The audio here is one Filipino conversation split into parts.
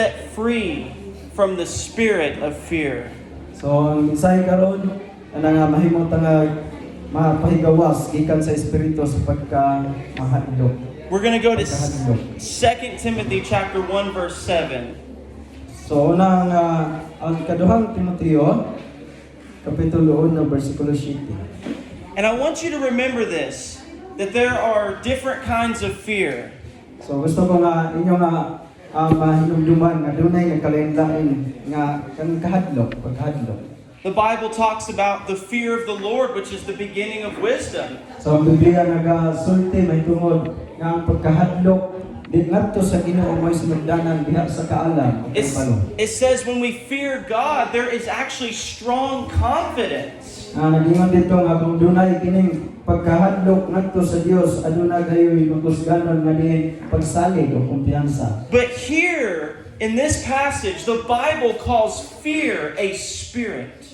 set free from the spirit of fear. So ang mensahe karon ana nga mahimong nga mapahigawas gikan sa espiritu sa pagkamahadlok. We're going to go to 2 Timothy chapter 1 verse 7. So una nga ang kaduhang Timoteo kapitulo 1 bersikulo 7. And I want you to remember this, that there are different kinds of fear. So gusto ko nga inyo nga mahinumduman nga dunay nga kalain-lain nga kanang paghadlok. The Bible talks about the fear of the Lord, which is the beginning of wisdom. So ang Biblia nagasulti may tungod nga ang pagkahadlok di ngadto sa Ginoo mo'y sinugdanan diha sa kaalam. It says when we fear God, there is actually strong confidence. Nagingon dito nga kung dunay kining pagkahadlok ngadto sa Dios aduna gayoy makusganon nga diin pagsalig o kumpiyansa. But here in this passage, the Bible calls fear a spirit.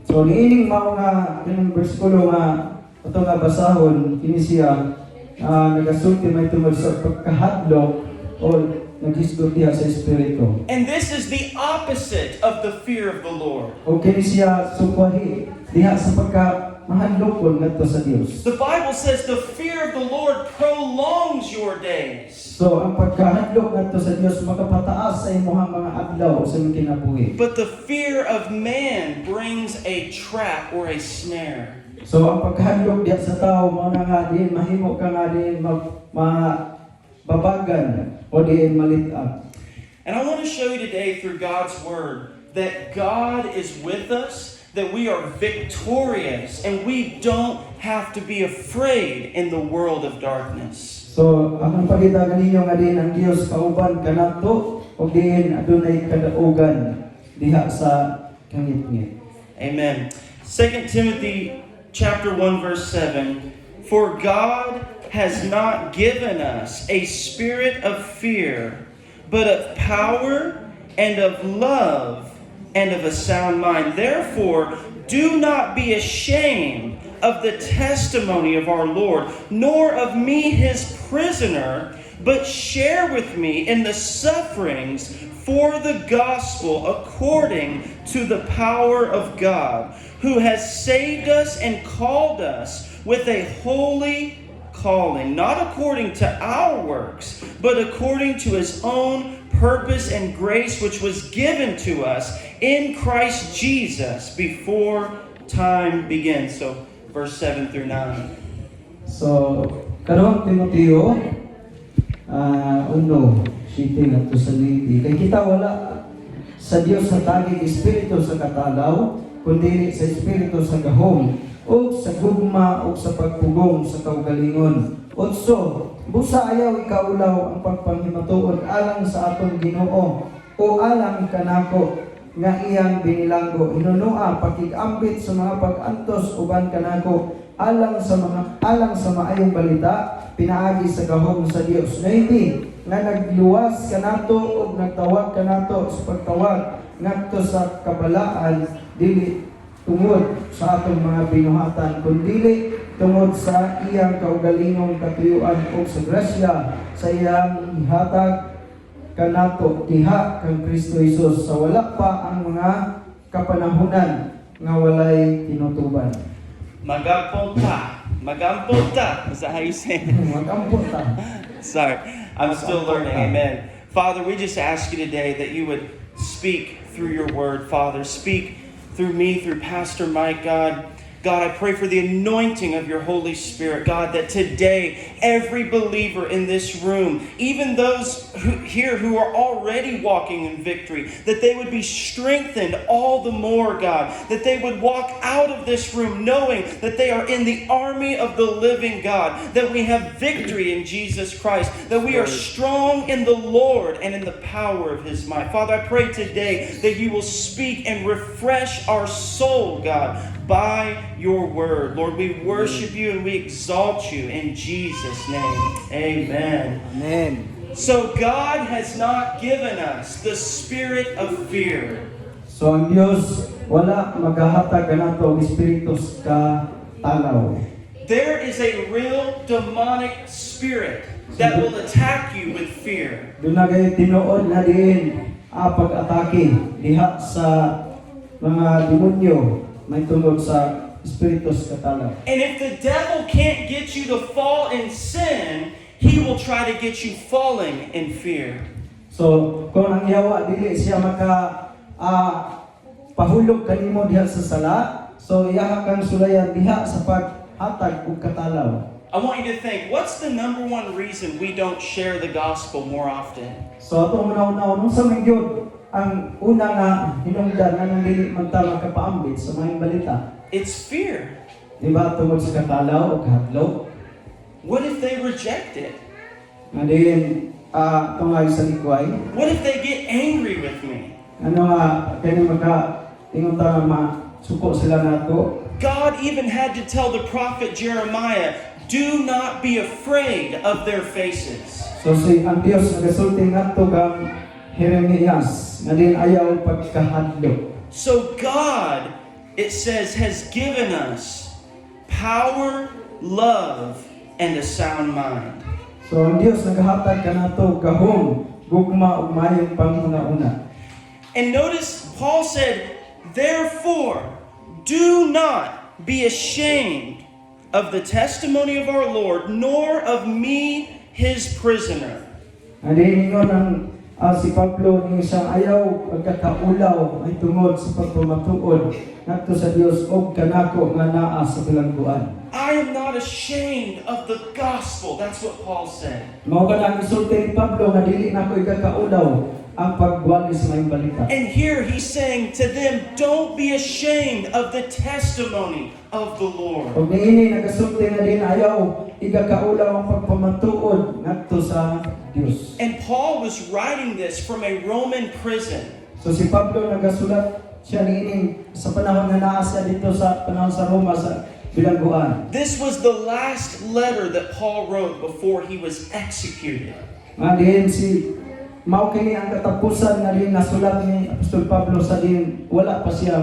So niining mao nga kining bersikulo nga ato nga basahon kini siya nagasulti may tungod sa pagkahadlok o naghisgot diha sa espiritu. And this is the opposite of the fear of the Lord. O kini siya sukwahi diha sa pagkamahadlokon ngadto sa Dios. The Bible says the fear of the Lord prolongs your days. So ang pagkahadlok ngadto sa Dios makapataas sa imong mga adlaw sa imong kinabuhi. But the fear of man brings a trap or a snare. So ang pagkahadlok diha sa tao mao na nga diin mahimo ka nga diin babagan o diin malit-ab. And I want to show you today through God's word that God is with us, that we are victorious, and we don't have to be afraid in the world of darkness. So akong pakita kaninyo nga diin ang Dios kauban kanato o diin adunay kadaugan diha sa kangit-ngit. Amen. 2 Timothy chapter 1 verse 7. For God has not given us a spirit of fear, but of power and of love and of a sound mind. Therefore, do not be ashamed of the testimony of our Lord, nor of me his prisoner, but share with me in the sufferings for the gospel according to the power of God, who has saved us and called us with a holy calling, not according to our works, but according to his own purpose and grace, which was given to us in Christ Jesus before time began. So, verse 7 through 9. So, karong Timoteo, sitting at to sa lady. Kay kita wala sa Dios sa tagig espiritu sa katalaw, kundi sa espiritu sa gahom, o sa gugma o sa pagpugong sa kaugalingon. Otso, busa ayaw ikaulaw ang pagpanghimatuon alang sa atong Ginoo o alang kanako nga iyang binilanggo. Hinunua pakigambit sa mga pag-antos uban kanako alang sa maayong balita pinaagi sa gahom sa Dios. Na hindi nga nagluwas kanato o nagtawag kanato sa pagtawag ngadto sa kabalaan dili tungod sa atong mga binuhatan kundi tungod sa iyang kaugalingong katuyuan o sa grasya sa iyang ihatag kanato diha kang Kristo Jesus sa wala pa ang mga kapanahunan nga walay tinutuban. Magampunta. Is that how you say it? Magampunta. Sorry, I'm still learning. Amen. Father, we just ask you today that you would speak through your word, Father. Speak through me, through Pastor Mike, God. God, I pray for the anointing of your Holy Spirit, God, that today every believer in this room, even those who are already walking in victory, that they would be strengthened all the more, God, that they would walk out of this room knowing that they are in the army of the living God, that we have victory in Jesus Christ, that we are strong in the Lord and in the power of his might. Father, I pray today that you will speak and refresh our soul, God, by your word. Lord, we worship you and we exalt you in Jesus' name. Amen. Amen. So God has not given us the spirit of fear. So ang Dios wala magahatag kanato og espiritu ka tanaw. There is a real demonic spirit that will attack you with fear. Dunagay tinuod na diin pag-atake diha sa mga demonyo may tungod sa espiritu sa katalaw. And if the devil can't get you to fall in sin, he will try to get you falling in fear. So kung ang yawa dili siya maka pahulog kanimo diha sa sala, so iya kang sulayan diha sa paghatag og katalaw. I want you to think, what's the number one reason we don't share the gospel more often? So atong una-una nung sa gyud ang una nga hinungdan nga nang dili man ta makapaambit sa mga balita. It's fear. Di ba tungod sa katalaw o kahadlok? What if they reject it? Nga din tungay sa likway. What if they get angry with me? Ano nga kani maka ingon ta nga suko sila nato. God even had to tell the prophet Jeremiah, do not be afraid of their faces. So ang Dios nagasulti ngadto kang Jeremias nga din ayaw pagkahadlok. So God, it says, has given us power, love, and a sound mind. So ang Dios nagahatag kanato gahom, gugma ug maayong panghuna-una. And notice Paul said, therefore, do not be ashamed of the testimony of our Lord, nor of me, his prisoner. Ani ingon ang si Pablo ning isang ayaw pagkakaulaw ay tungod sa pagpamatuod ngadto sa Dios og kanako nga naa sa bilangguan. I am not ashamed of the gospel. That's what Paul said. Mao ka ang isulti ni Pablo nga dili nako ikakaulaw ang pagwali sa mga balita. And here he's saying to them, don't be ashamed of the testimony of the Lord. Og niini nagasulti nga din ayaw ikakaulaw ang pagpamatuod ngadto sa Dios. And Paul was writing this from a Roman prison. So si Pablo nagasulat siya niini sa panahon nga naa siya dito sa panahon sa Roma sa bilangguan. This was the last letter that Paul wrote before he was executed. Nga din si mao kini ang katapusan nga din nasulat ni Apostol Pablo sa din wala pa siya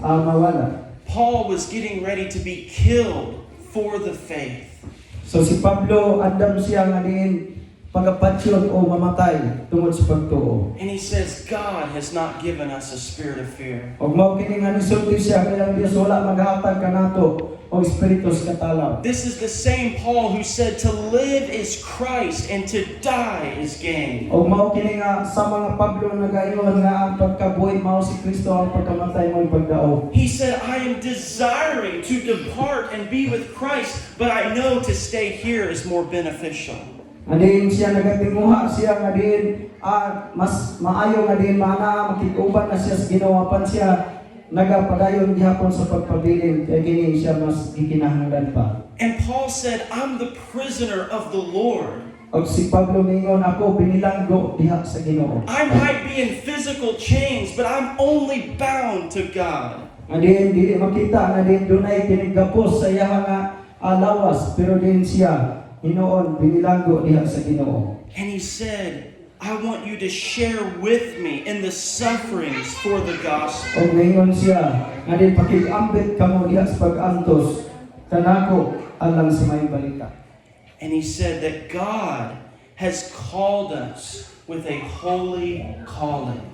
mawala. Paul was getting ready to be killed for the faith. So si Pablo andam siya nga din pagapatyon o mamatay tungod sa pagtuo. And he says, God has not given us a spirit of fear. Og mao kini nga nisulti siya kaya ang Dios wala maghatag kanato og espiritu sa katalaw. This is the same Paul who said to live is Christ and to die is gain. Og mao kini nga sa mga Pablo nagaingon nga ang pagkabuhi mao si Kristo ang pagkamatay mo pagdao. He said, I am desiring to depart and be with Christ, but I know to stay here is more beneficial. Adin siya nagatinguha siya nga din mas maayo nga din mana makikuban na siya sa Ginoo pan siya nagapadayon gihapon sa pagpabilin kay kini siya mas gikinahanglan pa. And Paul said, I'm the prisoner of the Lord. Og si Pablo mingon ako binilanggo diha sa Ginoo. I might be in physical chains, but I'm only bound to God. Adin dili makita nga din dunay kinigapos sa iya nga lawas pero din siya hinoon binilanggo diha sa Ginoo. And he said, I want you to share with me in the sufferings for the gospel. Og mingon siya nga din pakig-ambit kamo diha sa pag-antos kanako alang sa may balita. And he said that God has called us with a holy calling.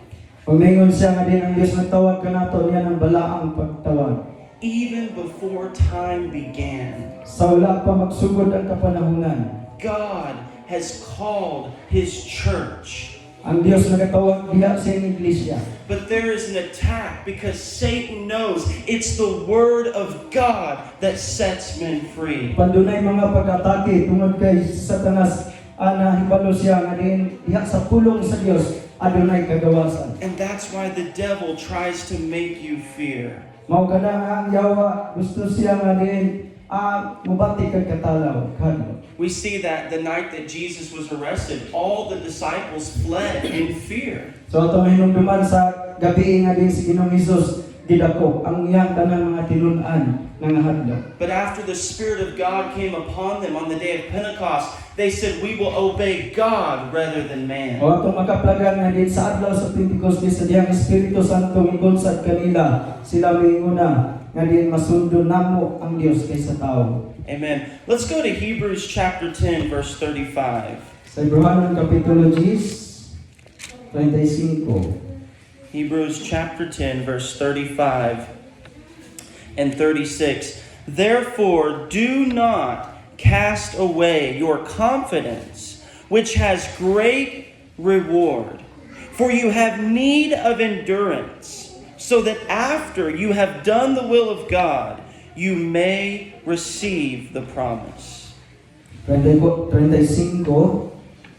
Og mingon siya nga din ang Dios nagtawag kanato niya ng balaang pagtawag. Even before time began, Sa wala pa magsugod ang kapanahunan, God has called His church. ang Dios nagatawag diha sa iglesia. But there is an attack because Satan knows it's the word of God that sets men free. Pandunay mga pag-atake tungod kay Satanas ana hibalo siya nga din diha sa pulong sa Dios adunay kagawasan. And that's why the devil tries to make you fear. Mao kada nga ang yawa gusto siya nga din mubati kag katalaw kadto. We see that the night that Jesus was arrested, all the disciples fled in fear. So atong hinumduman sa gabi nga din si Ginoong Hesus gidako ang iyang tanang mga tinun-an nga hadlok. But after the Spirit of God came upon them on the day of Pentecost, they said, we will obey God rather than man. O atong makaplagan nga din sa adlaw sa Pentecostes sa diyang Espiritu Santo migonsad kanila sila miinguna nga din masundo namo ang Dios kaysa tao. Amen. Let's go to Hebrews chapter 10, verse 35. Sa Hebrehanon kapitulo 10, 35. Hebrews chapter 10, verse 35 and 36. Therefore, do not cast away your confidence, which has great reward. For you have need of endurance, so that after you have done the will of God, you may receive the promise. 35,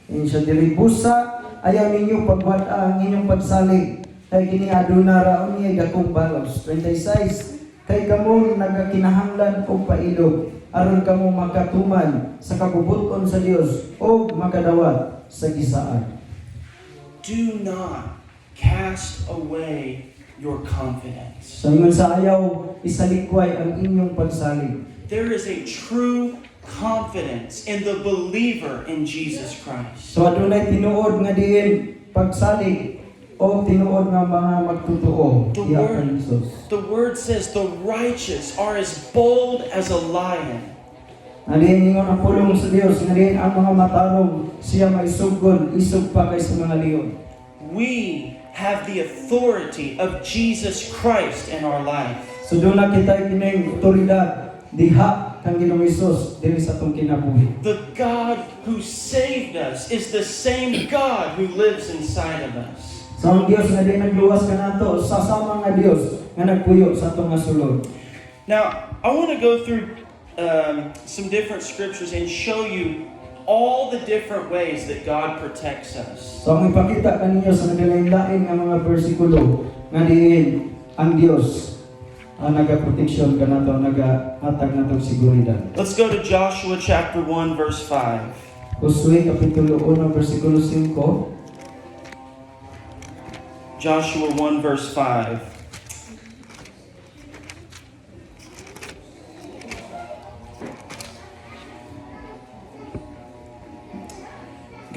insya dili busa, ayaw ninyo pagwala ang inyong pagsalig, kay giniado na raon niya dakong balos. 26, kay kamo nagakinahanglan og pailog, aron kamo makatuman sa kabubuton sa Dios o makadawat sa gisaan. Do not cast away your confidence. So ingon sa ayaw isalikway ang inyong pagsalig. There is a true confidence in the believer in Jesus Christ. So adunay tinuod nga diin pagsalig o tinuod nga mga magtotoo The iya word- kang Hesus. The word says the righteous are as bold as a lion. Alin ingon ang pulong sa Dios nga diin ang mga matarong siya maisugod isog pa kay sa mga leon. We have the authority of Jesus Christ in our life. So doon na kita kining otoridad diha kang Ginoong Hesus diri sa atong kinabuhi. The God who saved us is the same God who lives inside of us. So ang Dios nga di nagluwas kanato sasama nga Dios nga nagpuyo sa atong nga sulod. Now, I want to go through some different scriptures and show you all the different ways that God protects us. So ang ipakita kaninyo sa nagalain-lain nga mga bersikulo nga diin ang Dios ang nagaproteksyon kanato nagahatag natong seguridad. Let's go to Joshua chapter 1 verse 5. Josue kapitulo 1 bersikulo 5. Joshua 1 verse 5.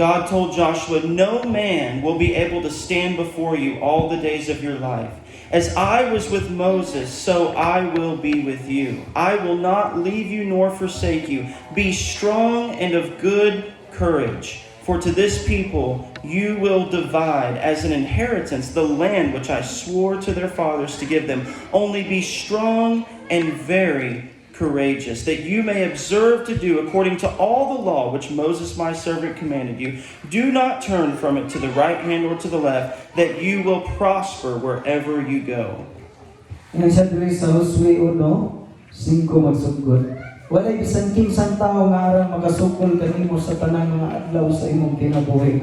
God told Joshua, "No man will be able to stand before you all the days of your life. As I was with Moses, so I will be with you. I will not leave you nor forsake you. Be strong and of good courage. For to this people you will divide as an inheritance the land which I swore to their fathers to give them. Only be strong and very courageous, that you may observe to do according to all the law which Moses my servant commanded you. Do not turn from it to the right hand or to the left, that you will prosper wherever you go." Yan siya diri sa Josue 1:5 magsugod. Walay bisan kinsang tao nga aron magasukol kanimo sa tanang mga adlaw sa imong kinabuhi.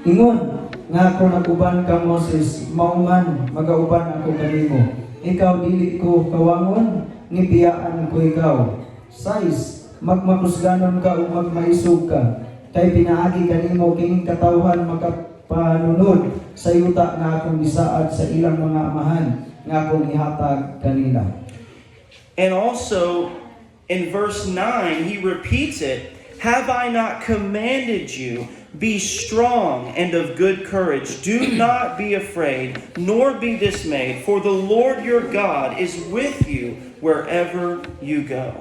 Ingon nga ako naguban ka Moses, mauman magauban ako kanimo. Ikaw dili ko kawangon, ni biyaan ko ikaw. 6. Magmakusganon ka o magmaisog ka. Kay pinaagi kanimo kining katawhan makapanunod sa yuta nga akong gisaad sa ilang mga amahan nga akong ihatag kanila. And also, in verse 9, he repeats it. "Have I not commanded you? Be strong and of good courage. Do not be afraid, nor be dismayed, for the Lord your God is with you wherever you go."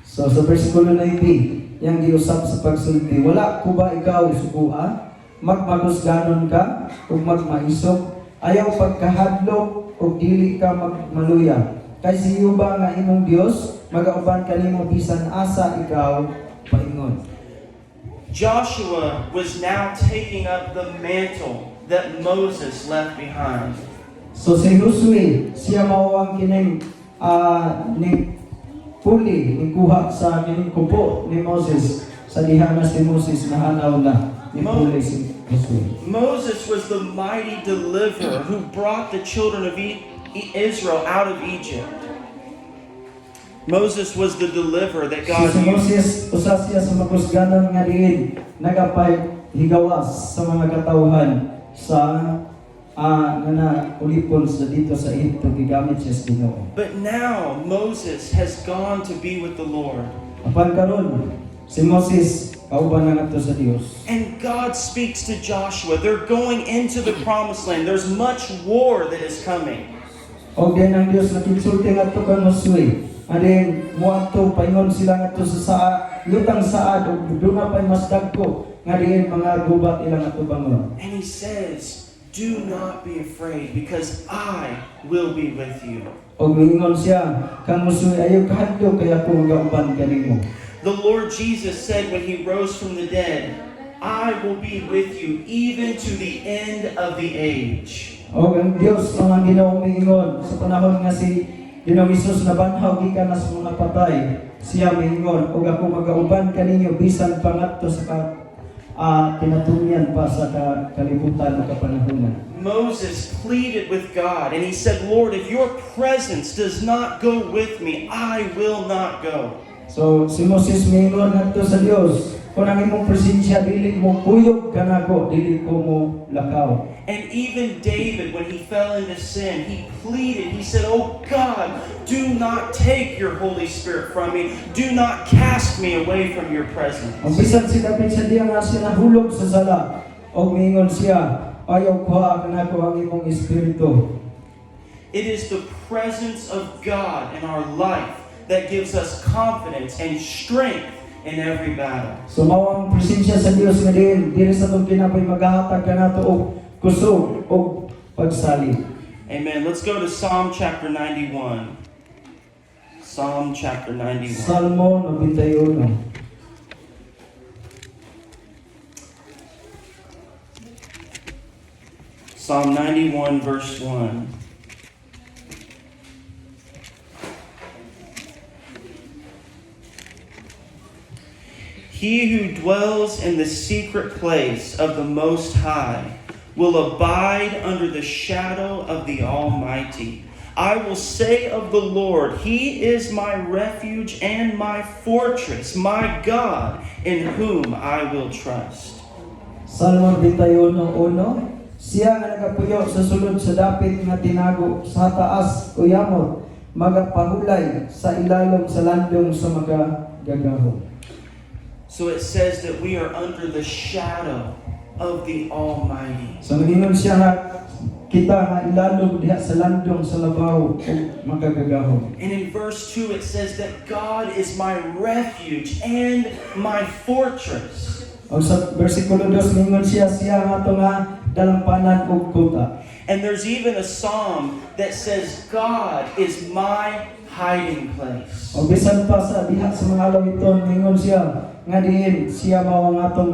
So sa versikulo 19, yang giusap sa pagsulti, wala ko ba ikaw sukuha? Magmagusganon ka o magmaisog? Ayaw pagkahadlok o dili ka magmaluya. Kay siyo ba nga imong Dios, magauban kanimo bisan asa ikaw paingon. Joshua was now taking up the mantle that Moses left behind. So si Josue, siya mao ang kining ni puli ni kuha sa kining kupo ni Moses sa diha na si Moses nahanaw na ni puli si Josue. Moses was the mighty deliverer who brought the children of Israel out of Egypt. Moses was the deliverer that God Si used. Moses usa siya sa makusganon nga diin nagapay higawas sa mga katawhan sa nga ulipon sa dito sa Ehipto gigamit siya sa Ginoo. But now Moses has gone to be with the Lord. Apan karon si Moses kauban na ngadto sa Dios. And God speaks to Joshua. They're going into the promised land. There's much war that is coming. Og din ang Dios nakigsulti ngadto kang Josue. Adin moadto paingon sila ngadto sa lutang saad ug duna pay mas dagko nga diin mga gubat ilang atubangon. And he says, do not be afraid, because I will be with you. Og mingon siya, kang musuy ayo kahadlo kay ako magauban kanimo. The Lord Jesus said when he rose from the dead, I will be with you even to the end of the age. Og ang Dios ang Ginoo mingon sa panahon nga si Ginoong Hesus nabanhaw gikan na sa mga patay, siya mingon, og ako magauban kaninyo bisan pangadto sa kinatungyan pa sa kalibutan o kapanahunan. Moses pleaded with God and he said, Lord, if your presence does not go with me, I will not go. So si Moses mingon ngadto sa Dios, kung ang imong presensya dili mo kuyog kanako, dili ko mo lakaw. And even David, when he fell into sin, he pleaded, he said, oh God, do not take your Holy Spirit from me. Do not cast me away from your presence. Ang bisan si David sa diya nga sinahulog sa sala, og mingon siya, ayaw kuha kanako ang imong espiritu. It is the presence of God in our life that gives us confidence and strength in every battle. So mao ang presensya sa Dios nga diri sa tong kinabuhi maghatag kanato og kusog og pagsalig. Amen. Let's go to Psalm chapter 91. Psalm chapter 91. Salmo 91. Psalm 91 verse 1. He who dwells in the secret place of the Most High will abide under the shadow of the Almighty. I will say of the Lord, He is my refuge and my fortress, my God, in whom I will trust. Salmo 91:1. Siya nga nagapuyo sa sulod sa dapit nga tinago sa taas o yamot, magapahulay sa ilalom sa landong sa magagagaho. So it says that we are under the shadow of the Almighty. So nagingon siya nga kita nga ilalom diha sa landong sa labaw o magagagaho. And in verse 2 it says that God is my refuge and my fortress. O sa versikulo 2 mingon siya nga to nga dalampanan ug kuta. And there's even a psalm that says God is my hiding place. O bisan pa sa diha sa mga alawiton mingon siya nga diin siya mao ang atong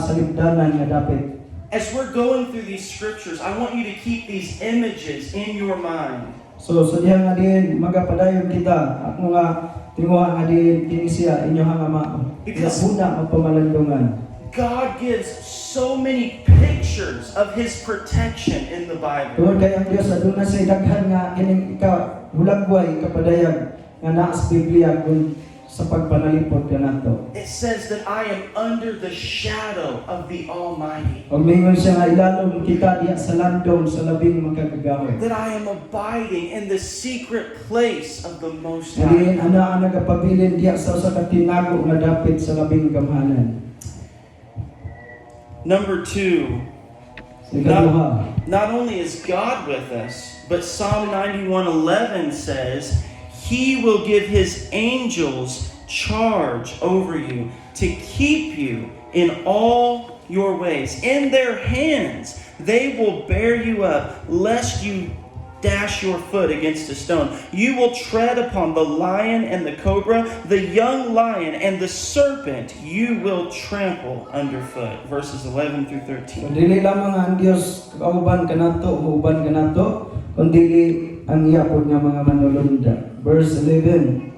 salibdanan nga dapit. As we're going through these scriptures, I want you to keep these images in your mind. So sa diha nga diin magapadayon kita at mga tinguha nga diin kini siya inyo nga mao. Because- Una magpamalandungan. God gives so many pictures of His protection in the Bible. Tungod kay ang Dios aduna say daghan nga kining ikaw hulagway kapadayag nga naa sa Biblia kun sa pagpanalipod kanato. It says that I am under the shadow of the Almighty. Og mingon siya nga ilalom kita diha sa landong sa labing makagagahoy. That I am abiding in the secret place of the Most Diin High. ana ang nagapabilin diha sa usa ka tinago nga dapit sa labing gamhanan. Number 2, Sa ikaduha, not only is God with us, but Psalm 91:11 says, He will give His angels charge over you to keep you in all your ways. In their hands they will bear you up, lest you dash your foot against a stone. You will tread upon the lion and the cobra, the young lion and the serpent you will trample underfoot. Verses 11 through so 13. dili lamang ang Dios kauban kanato, muuban kanato, kundi ang iyapon nga mga manulunda. Verse 11.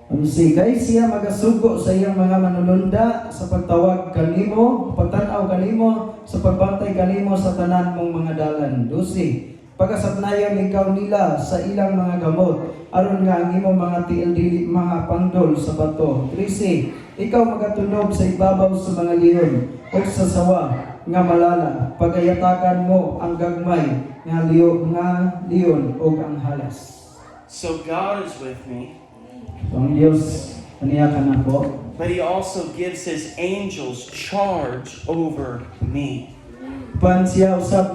Kay siya magasugo sa iyang mga manulunda sa pagtawag kanimo, pagtanaw kanimo, sa pagbantay kanimo sa tanan mong mga dalan. 12. Pagkasapnayan ikaw nila sa ilang mga gamot, aron nga ang imong mga tiil dili mga pangdol sa bato. 13. Ikaw magatunog sa ibabaw sa mga leon o sa sawa nga malala. Pagayatakan mo ang gagmay nga leon o ang halas. So God is with me, So, ang Diyos, paniyakan ako. but He also gives His angels charge over me. Pan siya usab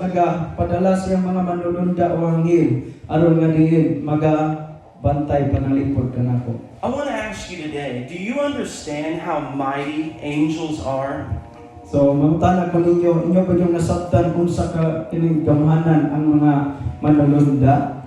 padala siyang mga manulunda o anghel aron nga diin bantay panalipod kanako. I want to ask you today, do you understand how mighty angels are? So, mangutana ko inyo ba yung nasabtan kung sa kining gamhanan ang mga manulunda?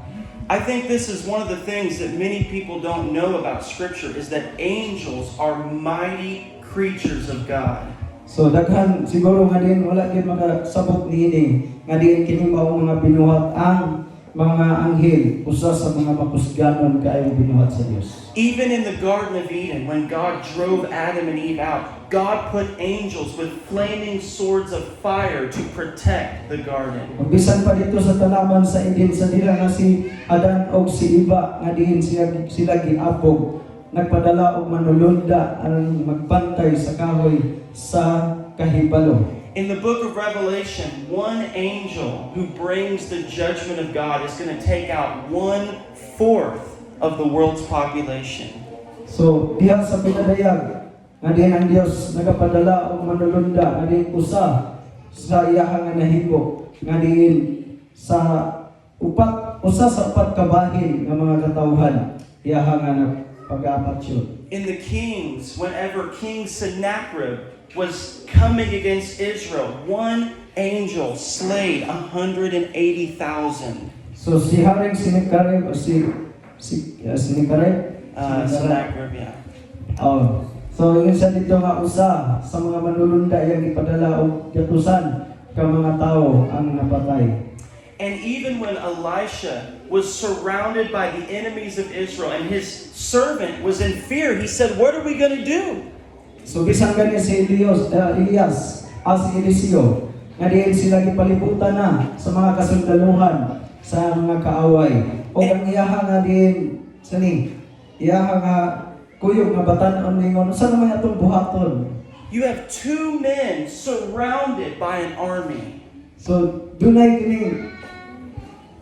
I think this is one of the things that many people don't know about Scripture is that angels are mighty creatures of God. So, daghan siguro nga din wala gyud makasabot niini nga diin kini mao mga binuhat ang mga anghel usa sa mga makusganon kaayo binuhat sa Dios. Even in the Garden of Eden, when God drove Adam and Eve out, God put angels with flaming swords of fire to protect the garden. Ug bisan pa dito sa tanaman sa Eden sa dira nga si Adan og si Eva nga diin sila giapog, nagpadala og manulunda aron magbantay sa kahoy sa kahibalo. In the book of Revelation, one angel who brings the judgment of God is going to take out 1/4 of the world's population. So, diha sa pinadayag nga diin ang Dios nagapadala og manulunda nga diin usa sa iyahang nga nahibo nga diin sa usa sa upat ka bahin nga mga katawhan iyahang nga pag-apat yun. In the Kings, whenever King Sennacherib was coming against Israel, one angel slayed 180,000. So si Haring Sennacherib o Sennacherib? Sennacherib, yeah. Oh. So yun sa dito nga usa sa mga manulunda yang ipadala og gatusan ka mga tao ang napatay. And even when Elisha was surrounded by the enemies of Israel and his servant was in fear, he said, "What are we going to do?" So bisan gani si Elias as Eliseo nga diin sila gipalibutan na sa mga kasundaluhan sa mga kaaway o ang iyaha nga diin sani iyaha nga kuyog nga batan-on ningon sa naman atong buhaton. You have two men surrounded by an army. So dunay kini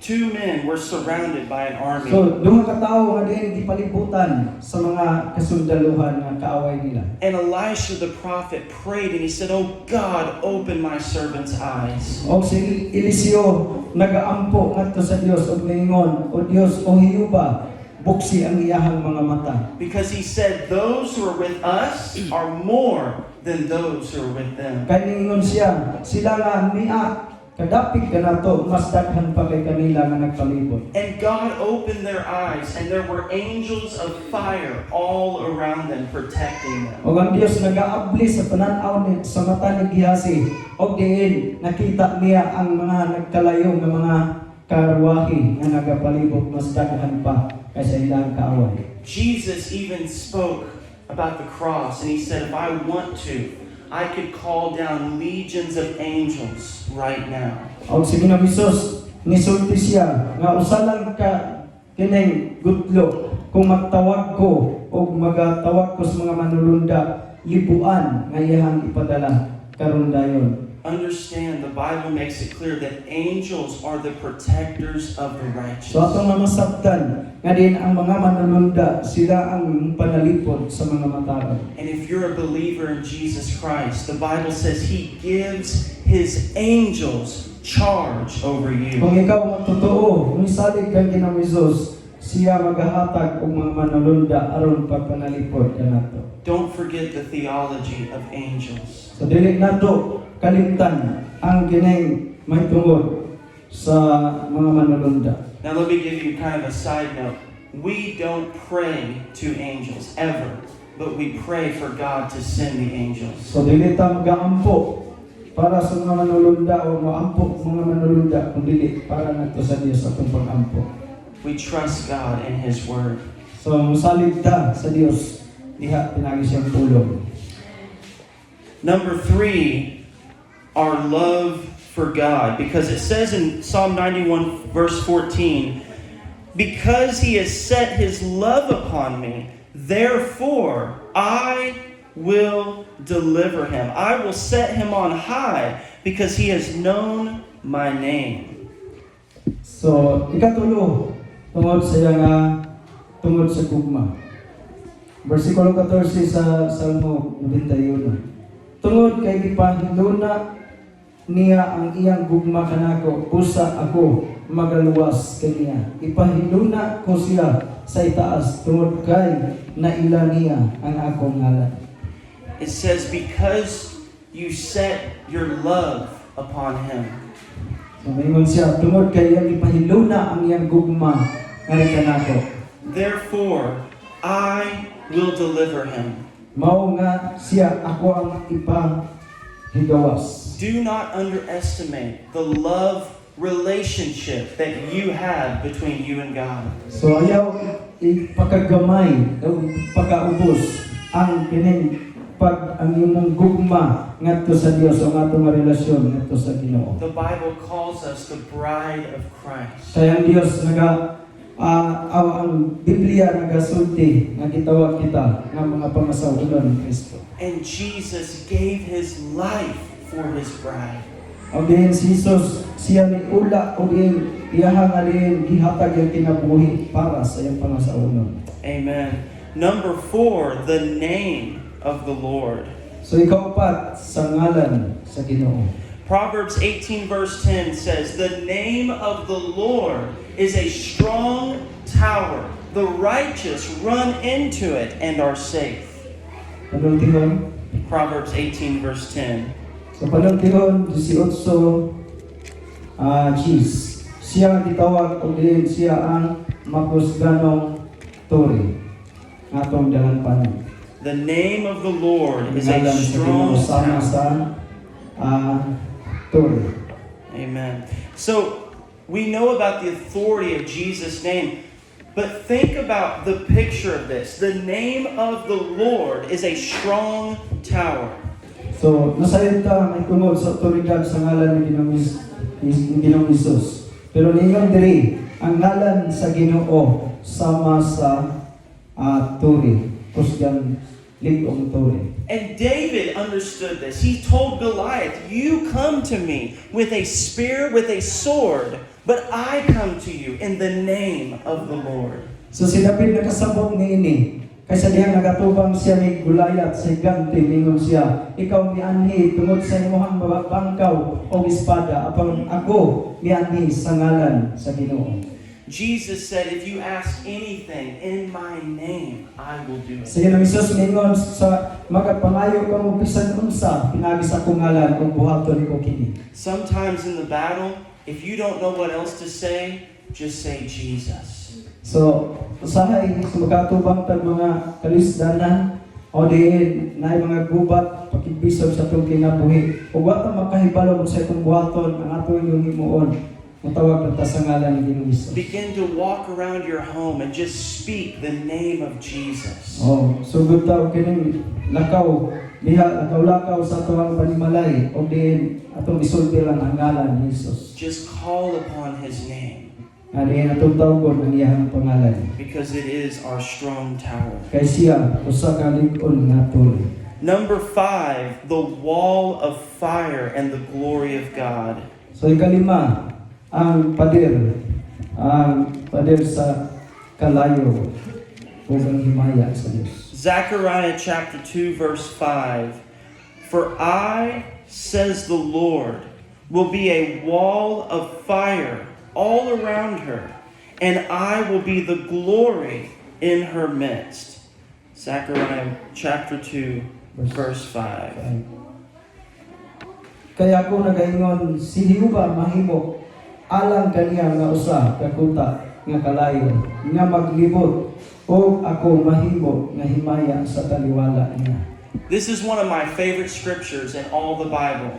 Two men were surrounded by an army. so duha ka tawo nga diin gipalibutan sa mga kasundaluhan nga kaaway nila. And Elisha the prophet prayed and he said, "Oh God, open my servant's eyes." O si Eliseo nagaampo ngadto sa Dios ug ningon, "O Dios, o Hiyuba, buksi ang iyahang mga mata." Because he said, "Those who are with us are more than those who are with them." Kay ningon siya, sila nga niya kadapig ka nato mas daghan pa kay kanila nga nagpalibot. And God opened their eyes, and there were angels of fire all around them protecting them. O ang Dios nagaabli sa panan-aw ni sa mata ni Gihasi og diin nakita niya ang mga nagkalayo nga mga karwahe nga nagapalibot mas daghan pa kaysa ilang kaaway. Jesus even spoke about the cross, and he said, "If I want to, I could call down legions of angels right now." Og si Ginoong Hesus nisulti siya nga usa lang ka kining gudlo kung magtawag ko o magatawag ko sa mga manulunda libuan nga iyahang ipadala karon dayon. Understand, the Bible makes it clear that angels are the protectors of the righteous. So atong mamasabtan nga din ang mga manulunda sila ang panalipod sa mga mataod. And if you're a believer in Jesus Christ, the Bible says He gives His angels charge over you. Kung ikaw ang totoo, misalig kang Ginoong Hesus, siya maghahatag og mga manulunda aron pagpanalipod kanato. Don't forget the theology of angels. So dili nato kalimtan ang kining mahitungod sa mga manulunda. Now let me give you kind of a side note. We don't pray to angels ever, but we pray for God to send the angels. So dili ta magaampo para sa mga manulunda o maampo sa mga manulunda kundi para nato sa Dios atong pag-ampo. We trust God in His Word. So musalig ta sa Dios diha pinagi siyang tulong. Number 3, our love for God. Because it says in Psalm 91 verse 14, "Because He has set His love upon me, therefore I will deliver him. I will set him on high because he has known my name." So, ikatulo, tungod sa nga tungod sa gugma. Versikulo 14 sa Salmo 91. Tungod kay gipahiluna niya ang iyang gugma kanako, usa ako magaluwas kaniya. Ipahiluna ko siya sa itaas tungod kay naila niya ang akong ngalan. It says, because you set your love upon him. So mayingon siya, tungod kay iyang ipahiluna ang iyang gugma nga kanako. Therefore, I will deliver him. Mao nga siya ako ang ipahigawas. Do not underestimate the love relationship that you have between you and God. So ayaw ipakagamay, pagkaubos ang kining ang imong gugma ngadto sa Dios o ngadto nga relasyon ngadto sa Ginoo. The Bible calls us the bride of Christ. Kaya ang Dios ang Biblia nagasulti nga gitawag kita nga mga pangasawunan ni Kristo. And Jesus gave his life for his bride. Og diin si Jesus siya ni ula og iyang alin gihatag ang kinabuhi para sa iyang pangasawunan. Amen. Number 4, the name of the Lord. So ikaupat sa ngalan sa Ginoo. Proverbs 18 verse 10 says, "The name of the Lord is a strong tower. The righteous run into it and are safe." Panultihon. Proverbs 18 verse 10. Sa panultihon 18 Cheese. Siya gitawag og diin siya ang makusganong turi. Atong dalanpanan. The name of the Lord is a Ngalan sa strong Ginoo sama tower. sa turi. Amen. So, we know about the authority of Jesus' name, but think about the picture of this. The name of the Lord is a strong tower. So, nasayon ta may tungod sa otoridad sa ngalan ni Ginoong Hesus. Pero ningon diri, ang ngalan sa Ginoo sama sa turi. Kusgan ligong turi. And David understood this. He told Goliath, "You come to me with a spear, with a sword, but I come to you in the name of the Lord." So si David nakasabot niini. Kaysa diyang nagatubang siya ni Goliath sa ganti, mingon siya, ikaw mianhi tungod sa imong bangkaw o espada, apang ako mianhi sa ngalan sa Ginoo. Jesus said, "If you ask anything in my name, I will do it." Sa Ginoo Hesus mingon sa magapangayo ka mo bisan unsa pinagi sa akong ngalan kung buhaton niko kini. Sometimes in the battle, if you don't know what else to say, just say Jesus. So, usahay sa makatubang tag mga kalisdanan o diin na mga gubat pakibisog sa itong kinabuhi. O wata makahibalo mo sa itong buhaton ang atong inyong himuon. Matawag na ta sa ngalan ni Ginoong Hesus. Begin to walk around your home and just speak the name of Jesus. Oh, sugod ta og kining lakaw diha lakaw sa tuwang panimalay o diin atong isulti lang ang ngalan ni Hesus. Just call upon his name Diin atong tawgon ang iyang pangalan. because it is our strong tower. Kay siya usa ka lig-on nga turi. Number 5, the wall of fire and the glory of God. So ikalima, ang pader sa kalayo o ang himaya sa Diyos. Zechariah chapter 2 verse 5. "For I, says the Lord, will be a wall of fire all around her, and I will be the glory in her midst." Zechariah chapter 2 verse 5. Kaya ako nagaingon, si Jehova mahimo alang kaniya nga usa kakuta nga kalayo nga maglibot o ako mahimo nga himaya sa taliwala niya. This is one of my favorite scriptures in all the Bible.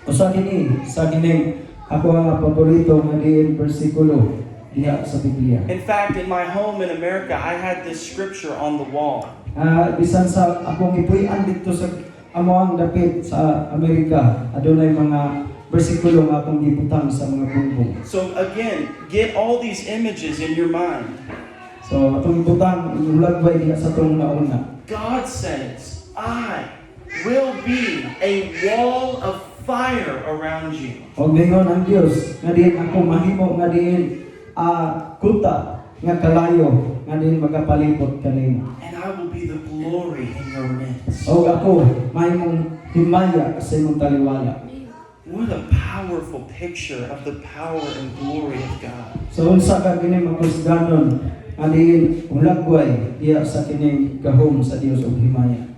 Usa kini sa kining ako ang paborito nga diin bersikulo diha sa Biblia. In fact, in my home in America, I had this scripture on the wall. Bisan sa akong ipuy-an dito sa amoang dapit sa Amerika, adunay mga bersikulo nga akong gibutang sa mga bumbong. So again, get all these images in your mind. So atong ibutang ulagway diha sa atong nauna. God says, "I will be a wall of fire around you." Og ningon ang Dios nga diin ako mahimo nga diin kuta nga kalayo nga diin magapalibot kanimo. And I will be the glory in your midst. Og ako mahimong himaya sa imong taliwala. What a powerful picture of the power and glory of God. So unsa ka kini makusganon nga diin ulagway diha sa kining gahom sa Dios og himaya.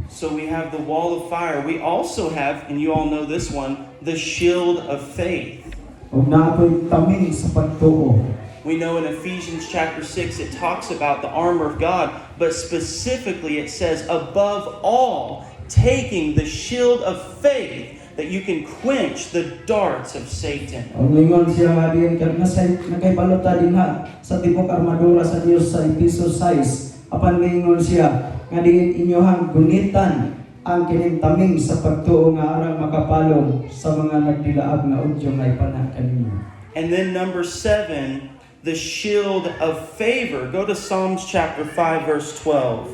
So we have the wall of fire. We also have, and you all know this one, the shield of faith. Ug naatoy taming sa pagtuo. We know in Ephesians chapter 6 it talks about the armor of God, but specifically it says, above all, taking the shield of faith that you can quench the darts of Satan. Ang lingon siya nga diin kag nakaibalota dinha sa tibok armadura sa Dios sa Efesos 6. Apan lingon siya nga diin inyohang gunitan ang kining taming sa pagtuo nga arang makapalong sa mga nagdilaab nga udyo nga ipana kaninyo. And then number 7, the shield of favor. Go to Psalms chapter 5 verse 12.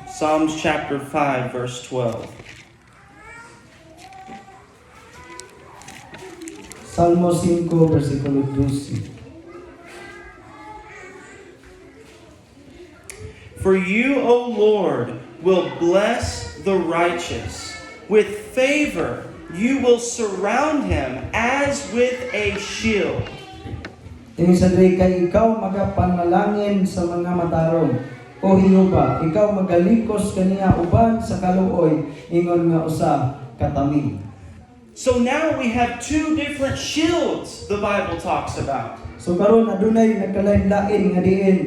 Psalms chapter 5 verse 12. Salmo 5 versikulo 12. For you, O Lord, will bless the righteous. With favor you will surround him as with a shield. Ini sa kay ikaw magapanalangin sa mga matarong. O Hiyoba, ikaw magalikos kaniya uban sa kaluoy ingon nga usa katamig. So now we have two different shields the Bible talks about. So karon adunay nagkalain-lain nga diin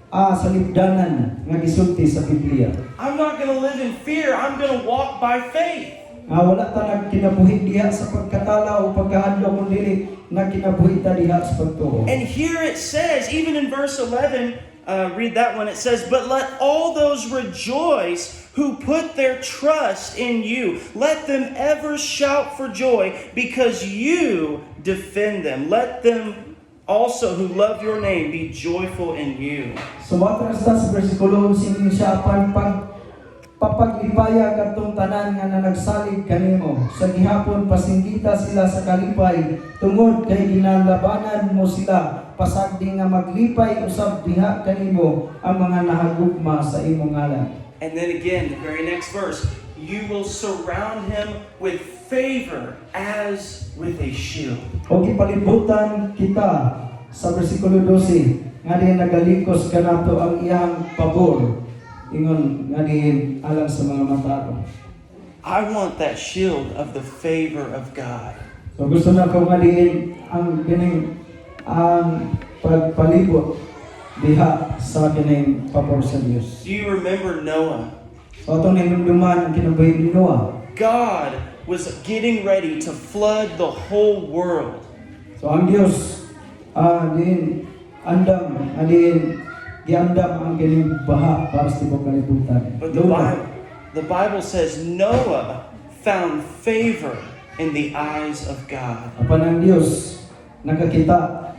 sa libdanan nga gisulti sa Biblia. I'm not going to live in fear. I'm going to walk by faith. Wala ta nagkinabuhi diha sa pagkatala o pagkahadlok kundi nagkinabuhi ta diha sa pagtuo. And here it says, even in verse 11, read that one, it says, but let all those rejoice who put their trust in you. Let them ever shout for joy because you defend them. Let them also who love your name be joyful in you. So matras ta sa bersikulo 11 siya papaglipaya katong tanan nga nanagsalig kanimo. Sa gihapon pasinggita sila sa kalipay tungod kay ginalabanan mo sila. Pasagdi nga maglipay usab diha kanimo ang mga nahagugma sa imong ngalan. And then again, the very next verse, you will surround him with favor as with a shield. O gipalibutan kita sa bersikulo 12 nga diin nagalikos kanato ang iyang pabor. Ingon nga diin alang sa mga matao. I want that shield of the favor of God. So gusto na ko nga diin ang kining ang pagpalibot diha sa kining pabor sa Dios. Do you remember Noah? So atong hinumduman ang kinabuhi ni Noah. God was getting ready to flood the whole world. So ang Dios diin andam diin giandam ang kining baha para sa tibok kalibutan. But the Bible says Noah found favor in the eyes of God. Apan ang Dios nakakita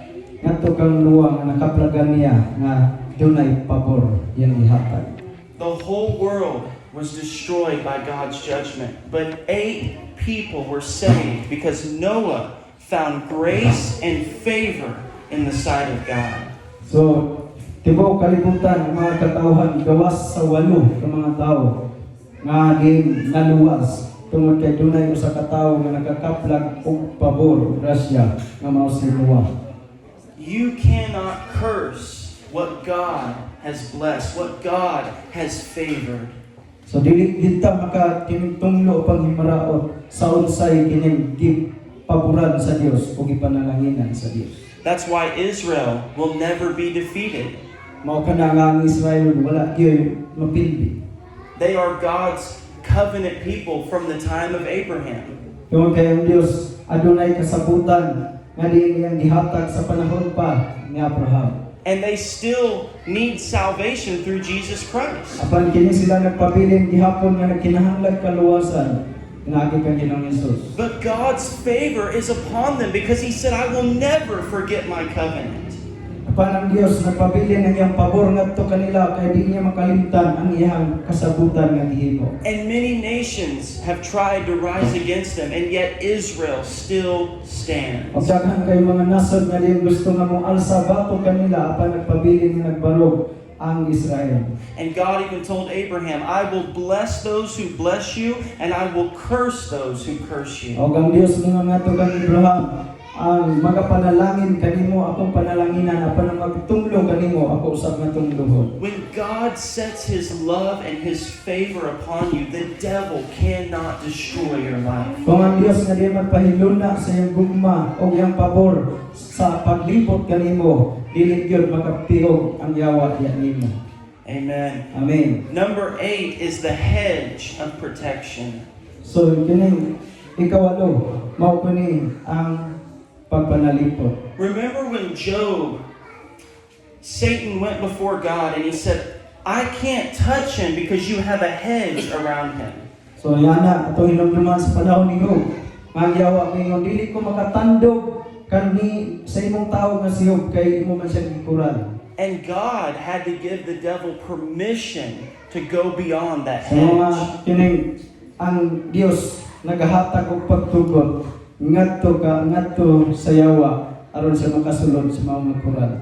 ngadto kang Noah nga nakaplagan niya nga dunay pabor iyang gihatag. The whole world was destroyed by God's judgment, but 8 people were saved because Noah found grace and favor in the sight of God. So tibok kalibutan ang mga katawhan gawas sa 8 ka mga tao nga naluwas tungod kay dunay usa ka tawo nga nakakaplag og pabor grasya nga mao si Noah. You cannot curse what God has blessed, what God has favored. So dili kita maka tinutunglo pang himaraot sa unsay kining paboran sa Dios o gipanalahinan sa Dios. That's why Israel will never be defeated. Mao kana nga ang Israel wala gyud mapildi. They are God's covenant people from the time of Abraham. Tungod kay ang Dios adunay kasabutan nga diin iyang gihatag sa panahon pa ni Abraham. And they still need salvation through Jesus Christ. Apan kini sila nagpabilin gihapon nga nagkinahanglan kaluwasan nga kang Ginoong Hesus. But God's favor is upon them because He said, I will never forget my covenant. Apan ang Dios nagpabilin ang iyang pabor ngadto kanila kay di niya makalimtan ang iyang kasabutan nga gihimo. And many nations have tried to rise against them, and yet Israel still stands. Og daghan kay mga nasod nga diin gusto nga moalsa bato kanila apan nagpabilin nga nagbarog ang Israel. And God even told Abraham, I will bless those who bless you, and I will curse those who curse you. Og ang Dios ningon ngadto kang Abraham, ang mga panalangin kanimo akong panalanginan apan ang magtunglo kanimo ako usab nga tunglohon. When God sets His love and His favor upon you, the devil cannot destroy your life. Kung ang Dios nga di magpahiluna sa iyang gugma o iyang pabor sa paglipot kanimo, dili gyud makapirog ang yawa diya nimo. Amen. Amen. Number 8 is the hedge of protection. So kining ikawalo mao kini ang pagpanalipot. Remember when Satan went before God and he said, I can't touch him because you have a hedge around him. So yana ato hinumduman sa panahon ni Job. Nga yawa mingon dili ko makatandog kanhi sa imong tawo nga si Job kay imo man siya gikural. And God had to give the devil permission to go beyond that Sa mga hedge. kining ang Dios nagahatag og pagtugot ngadto sa yawa aron sa makasulod sa mga kural.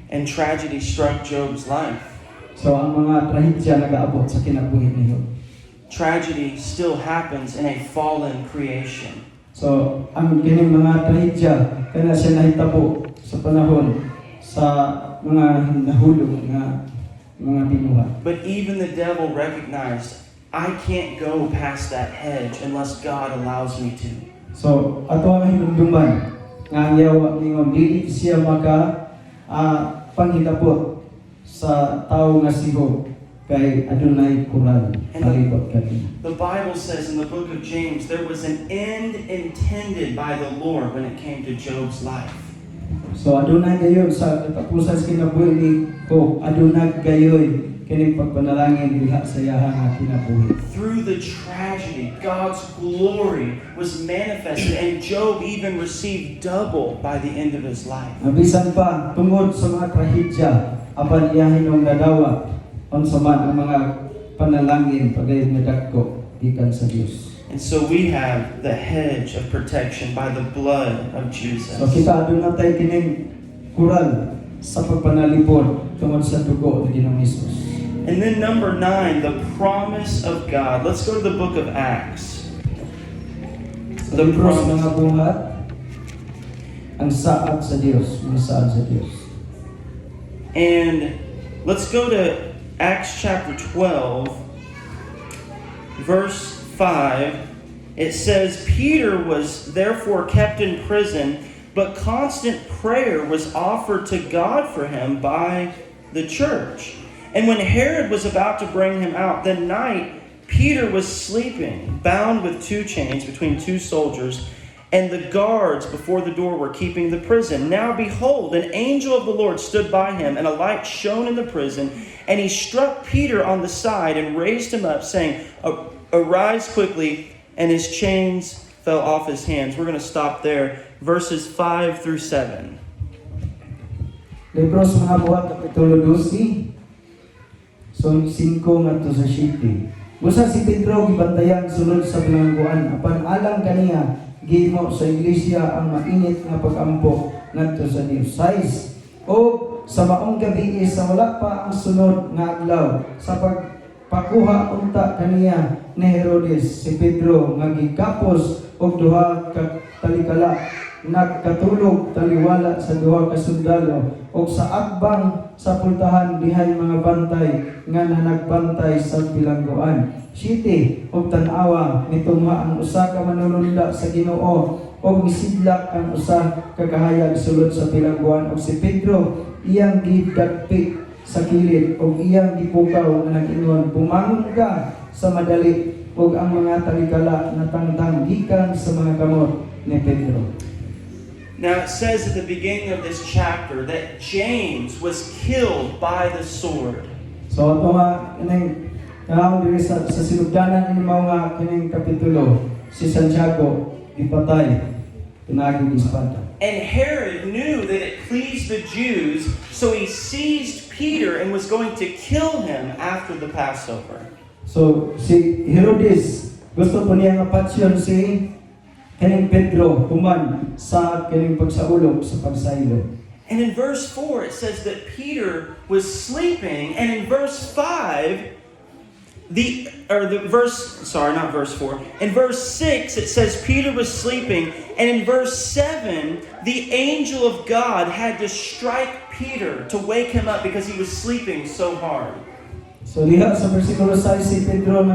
And tragedy struck Job's life. So ang mga trahedya nagaabot sa kinabuhi ni Job. Tragedy still happens in a fallen creation. So ang kining mga trahedya kana siya nahitabo sa panahon sa mga nahulog nga mga binuhat. But even the devil recognized, I can't go past that hedge unless God allows me to. So ato ang hinumduman nga ang yawa ningon dili siya maka panghitabo sa tawo nga si Job kay adunay kural palibot kani. The Bible says in the book of James, there was an end intended by the Lord when it came to Job's life. So adunay gayon sa katapusan sa kinabuhi ni Job, adunay gayon kining pagpanalangin diha sa iyang nga kinabuhi. Through the tragedy, God's glory was manifested, and Job even received double by the end of his life. Nabisan pa tungod sa mga trahedya apan iya hinong nadawa unsa man ang mga panalangin pagayod nga dako gikan sa Dios. And so we have the hedge of protection by the blood of Jesus. So kita aduna tay kining kural sa pagpanalipod tungod sa dugo ni Ginoong Hesus. And then number 9, the promise of God. Let's go to the book of Acts. The libro sa mga buhat ang saad sa Dios, mga saad sa Dios. And let's go to Acts chapter 12, verse 5. It says, Peter was therefore kept in prison, but constant prayer was offered to God for him by the church. And when Herod was about to bring him out, the night Peter was sleeping, bound with 2 chains between 2 soldiers, and the guards before the door were keeping the prison. Now behold, an angel of the Lord stood by him, and a light shone in the prison, and he struck Peter on the side and raised him up, saying, Arise quickly, and his chains fell off his hands. We're going to stop there, verses 5 through 7. Libro sa mga buhat kapitulo 12. So 5 ngadto sa 7. Busa si Pedro gibantayan sulod sa bilangguan apan alang kaniya gihimo sa iglesia ang mainit nga pag-ampo ngadto sa Dios. 6. O sa maong gabi sa wala pa ang sunod nga adlaw sa pagpakuha unta kaniya ni Herodes si Pedro nga gikapos og duha ka talikala nagkatulog taliwala sa duha ka sundalo og sa agbang sa pultahan dihay mga bantay nga nagbantay sa bilangguan. 7. Og tan-awa mitungha ang usa ka manulunda sa Ginoo og misidlak ang usa ka kahayag sulod sa bilangguan og si Pedro iyang gidagpit sa kilid og iyang gipukaw nga nag-ingon, bumangon ka sa madali og ang mga talikala natangtang gikan sa mga kamot ni Pedro. Now it says at the beginning of this chapter that James was killed by the sword. So ato nga kining kanang diri sa sinugdanan ini mao nga kining kapitulo si Santiago gipatay pinagi ni espada. And Herod knew that it pleased the Jews, so he seized Peter and was going to kill him after the Passover. So si Herodes gusto po niya nga patsyon si kining Pedro human sa kining pagsaulog sa pagsaylo. And in verse 4 it says that Peter was sleeping, and in verse 5 the verse, sorry, not verse 4. In verse 6, it says Peter was sleeping, and in verse 7, the angel of God had to strike Peter to wake him up because he was sleeping so hard. So diha sa versikulo 6 si Pedro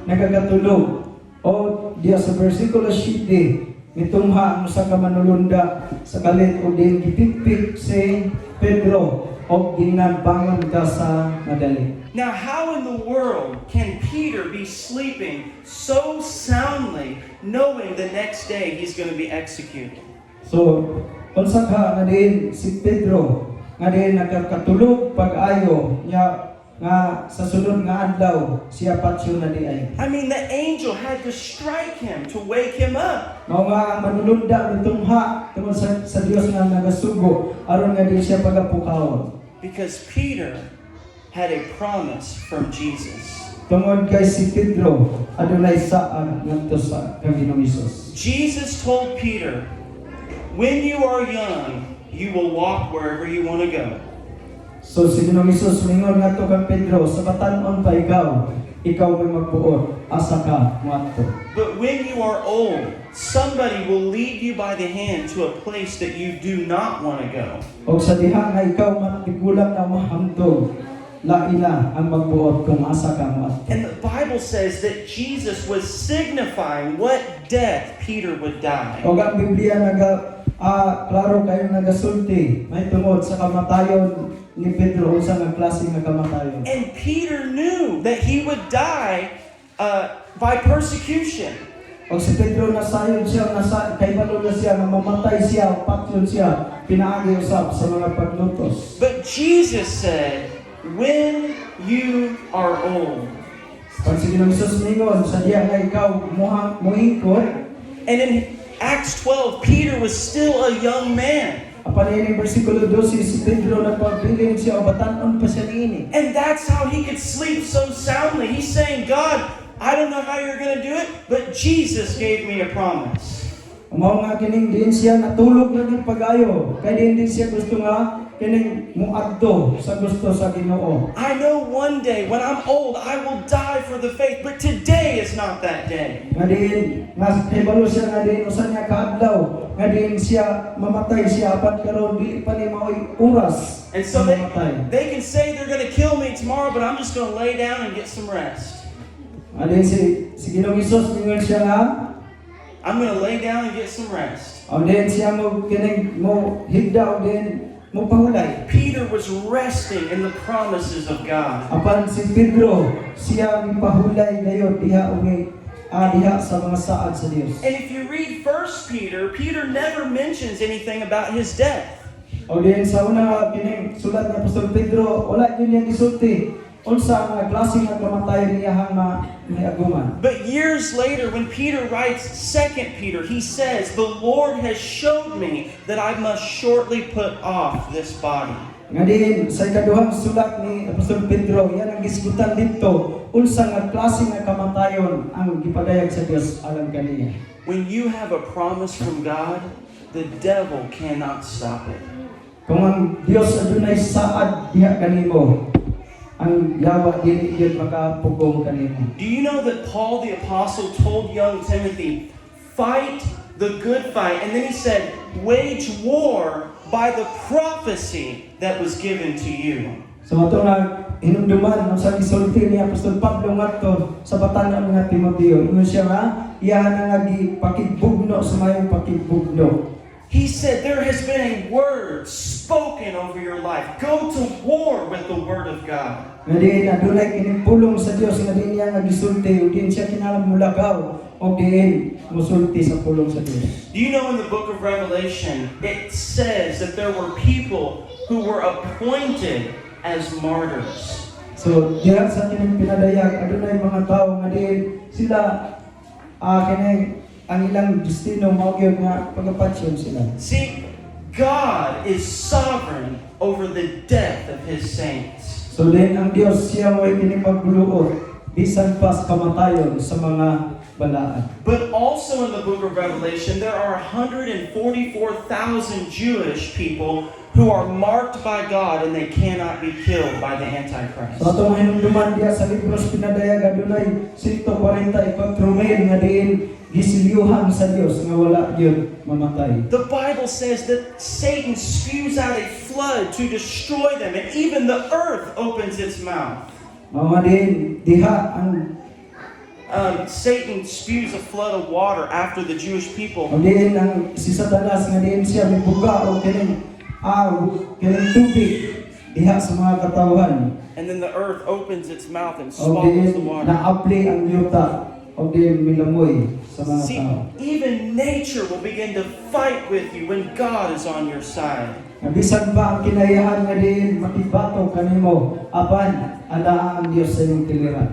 nagagatulog. O diha sa versikulo 7 mitungha ang usa ka manulunda sa kalit o din gipikpik si Pedro o ginagbangon ka sa madali. Now, how in the world can Peter be sleeping so soundly, knowing the next day he's going to be executed? So unsa ka nga din si Pedro nga din nagkatulog pag-ayo niya nga sa sunod nga adlaw siya patsyo na di ay. I mean, the angel had to strike him to wake him up. Mao nga ang manulunda mitungha tungod sa Dios nga nagasugo aron nga di siya pagapukawon. Because Peter had a promise from Jesus. Tungod kay si Pedro adunay saad ngadto sa Ginoong Hesus. Jesus told Peter, when you are young, you will walk wherever you want to go. So si Ginoong Hesus mingon ngadto kay Pedro, sa batan-on pa ikaw may magbuot, asa ka moadto. But when you are old, somebody will lead you by the hand to a place that you do not want to go. Og sa diha nga ikaw man tigulang na mahamtong, laila ang magbuot kung asa ka moadto. And the Bible says that Jesus was signifying what death Peter would die. Og ang Biblia klaro kayo nagasulti may tungod sa kamatayon ni Pedro unsa nga klase nga kamatayon. And Peter knew that he would die by persecution. Og si Pedro nasayon siya kay balo na siya nga mamatay siya, patyon siya, pinaagi usab sa mga paglutos. But Jesus said, when you are old. Pag si Ginoong Hesus mingon sa diya nga ikaw mohingkod. And in Acts 12, Peter was still a young man. Apan ini bersikulo 12 si Pedro nagpabiling siya o batan-on pa siya niini. And that's how he could sleep so soundly. He's saying, God, I don't know how you're going to do it, but Jesus gave me a promise. Mao nga kining din siya natulog na din pag-ayo. Kay din siya gusto nga kining muadto sa gusto sa Ginoo. I know one day when I'm old, I will die for the faith, but today is not that day. Nga din nga hibalo siya nga din usa niya kaadlaw. Nga din siya mamatay siya apat karon dili pa ni maoy oras. And so na mamatay. they can say they're going to kill me tomorrow, but I'm just going to lay down and get some rest. Adin si Ginoong Hesus mingon siya nga I'm going to lay down and get some rest. o din siya mo kining mo higda o din mo pahulay. Peter was resting in the promises of God. Apan si Pedro siya mipahulay dayon diha diha sa mga saad sa Dios. And if you read 1 Peter, Peter never mentions anything about his death. O din sa una kining sulat ni Apostol Pedro wala gyud niya gisulti unsa nga klase nga kamatayon niya hang miaguman. But years later, when Peter writes 2 Peter, he says, the Lord has showed me that I must shortly put off this body. Nga din sa ikaduhang sulat ni Apostol Pedro yan ang gisgutan dito unsa nga klase nga kamatayon ang gipadayag sa Dios alang kaniya. When you have a promise from God, the devil cannot stop it. Kung ang Dios adunay saad diha kanimo, ang yawa dili gyud makapugong kanimo. Do you know that Paul the Apostle told young Timothy, fight the good fight, and then he said, wage war by the prophecy that was given to you. So ato nga hinumduman sa gisulti ni Apostol Pablo ngadto sa batan-on nga Timoteo, ingon siya nga iya na nga gipakigbugno sa mayong pakigbugno. He said there has been a word spoken over your life. Go to war with the word of God. Nga din adunay kining pulong sa Dios nga din niya nga gisulti ug din siya kinahanglan mulagaw o din musulti sa pulong sa Dios. Do you know in the book of Revelation it says that there were people who were appointed as martyrs. So diha sa kining pinadayag adunay mga tawo nga din sila kining ang ilang destino mao gyud nga pagapatsyon sila. See, God is sovereign over the death of His saints. So din ang Dios siya mo kini pagbuluot bisan pa sa kamatayon sa mga balaan. But also in the book of Revelation, there are 144,000 Jewish people who are marked by God and they cannot be killed by the Antichrist. So atong hinumduman diya sa libros pinadayag adunay 144,000 nga diin gisilyuhan sa Dios nga wala gyud mamatay. The Bible says that Satan spews out a flood to destroy them, and even the earth opens its mouth. Mao din diha ang Satan spews a flood of water after the Jewish people. diin ang si Satanas nga diin siya mibuga og kining kining tubig diha sa mga katawhan. And then the earth opens its mouth and Og swallows the diin water. naapli ang yuta og diin milamoy sa mga See, tao. even nature will begin to fight with you when God is on your side. Nga bisan pa ang kinayahan nga diin makibato kanimo apan ana ang Dios sa imong tiliran.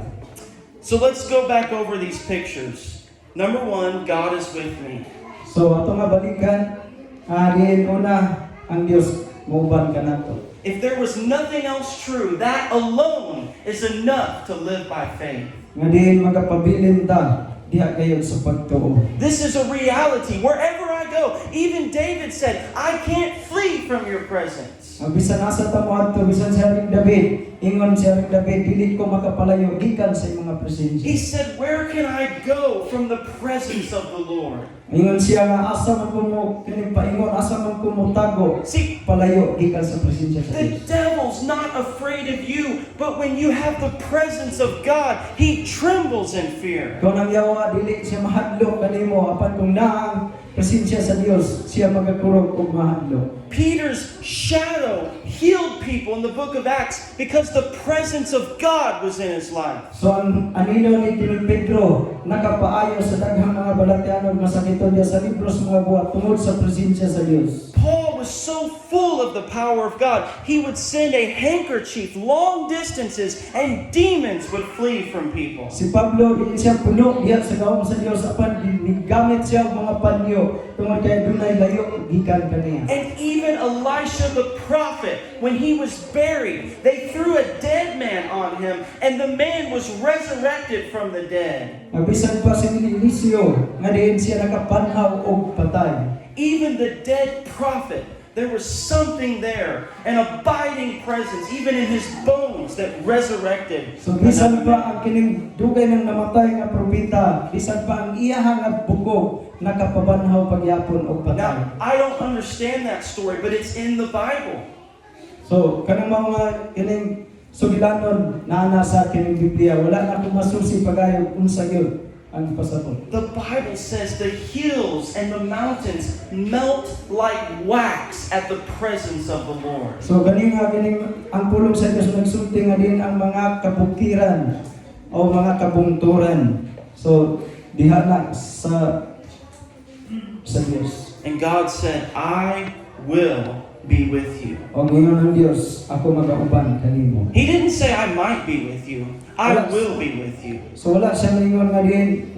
So let's go back over these pictures. Number one, God is with me. So ato nga balikan diin una ang Dios muuban kanato. If there was nothing else true, that alone is enough to live by faith. Nga diin magapabilin ta diha kayo sa pagtuo. This is a reality. Wherever I go, even David said, I can't flee from your presence. Ang bisan asa ta mo adto bisan sa ring David, ingon si ring David dili ko makapalayo gikan sa imong He presensya. said, where can I go from the presence of the Lord? Ingon siya nga asa man ko mo kining paingon asa man ko mo tago See, palayo gikan sa presensya sa the Dios. devil's not afraid of you, but when you have the presence of God, he trembles in fear. Kung ang yawa dili siya mahadlok kanimo apan kung naang presensya sa Dios siya magakurog og mahadlok. Peter's shadow healed people in the book of Acts because the presence of God was in his life. So ang anino ni Timon Pedro nakapaayo sa daghang mga balatianon masakiton diya sa libros mga buhat tungod sa presensya sa Dios. Paul was so full of the power of God, he would send a handkerchief long distances and demons would flee from people. Si Pablo din siya puno diya sa gahom sa Dios apan gigamit siya og mga panyo tungod kay dunay layo gikan kaniya. And even Elisha the prophet, when he was buried, they threw a dead man on him and the man was resurrected from the dead. Nabisan pa si Eliseo nga diin siya nakapanhaw og patay. Even the dead prophet, there was something there, an abiding presence, even in his bones that resurrected. So bisan pa ang kining dugay ng namatay nga propeta, bisan pa ang iyahang nga bugog nakapabanhaw pagyapon og patay. Now, I don't understand that story, but it's in the Bible. So kanang mga kining sugilanon na nasa kining Biblia wala na ko masusi pagayo unsa gyud ang pasabot. The Bible says the hills and the mountains melt like wax at the presence of the Lord. So ganing nga kining ang pulong sa Dios nagsulti nga din ang mga kabukiran o mga kabungturan. So diha na sa Dios. And God said, I will be with you. O ngayon ng Dios, ako magauban kanimo. He didn't say, I might be with you. I will be with you. So wala siya ningon nga din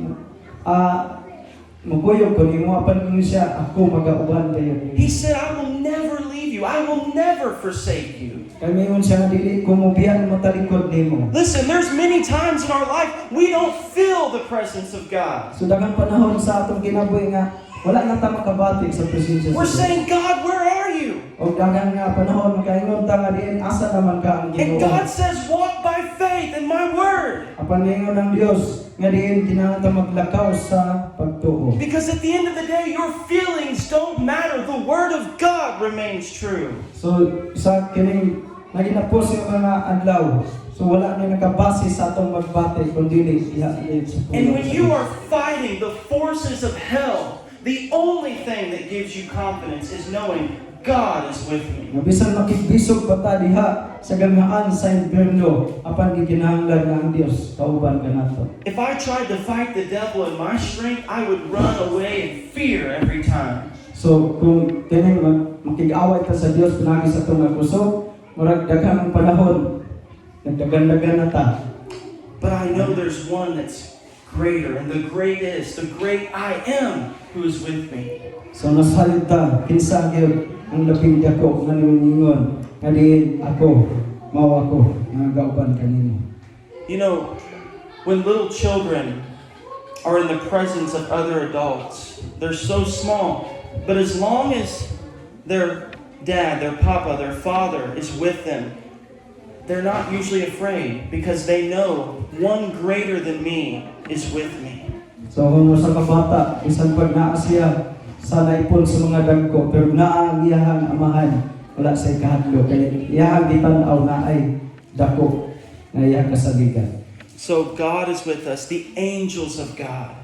maguyog ko nimo apan ningon siya ako magauban kayo. He said, I will never leave you. I will never forsake you. Kay mingon siya nga dili ko mobiyan mo talikod nimo. Listen, there's many times in our life we don't feel the presence of God. So daghang panahon sa atong kinabuhi nga wala na ta makabati sa presensya sa We're Dios. saying, God, where are you? O daghang nga panahon makaingon ta nga diin asa naman ka ang And Ginoo. God says, walk by faith in my word. Apan ningon ng Dios nga diin kinahanglan ta maglakaw sa pagtuo. Because at the end of the day, your feelings don't matter. The word of God remains true. So sa kining naginapos yung mga adlaw. So wala na nakabase sa atong magbati kundi diha sa And when you are fighting the forces of hell, the only thing that gives you confidence is knowing God is with me. nga bisan makigbisog pa ta diha sa gangaan sa impierno apan gikinahanglan nga ang Dios kauban kanato. If I tried to fight the devil in my strength, I would run away in fear every time. So kung kining makig-away ta sa Dios pinagi sa atong kusog, murag daghang panahon nagdagan-dagan na ta. But I know there's one that's greater, and the great I am who is with me. So nasalit ta kinsa gyud ang labing dako nga ningon nga diin ako mao ako nga kauban kanimo. You know, when little children are in the presence of other adults. They're so small. But as long as their dad, their papa, their father is with them, they're not usually afraid because they know one greater than me is with me. So kung sa kabata, bisan pag naa siya sa naipon sa mga dagko, pero naa ang iyahang amahan, wala sa ikahadlo. Kaya iyahang gitanaw na ay dako na iyahang kasaligan. So God is with us, the angels of God.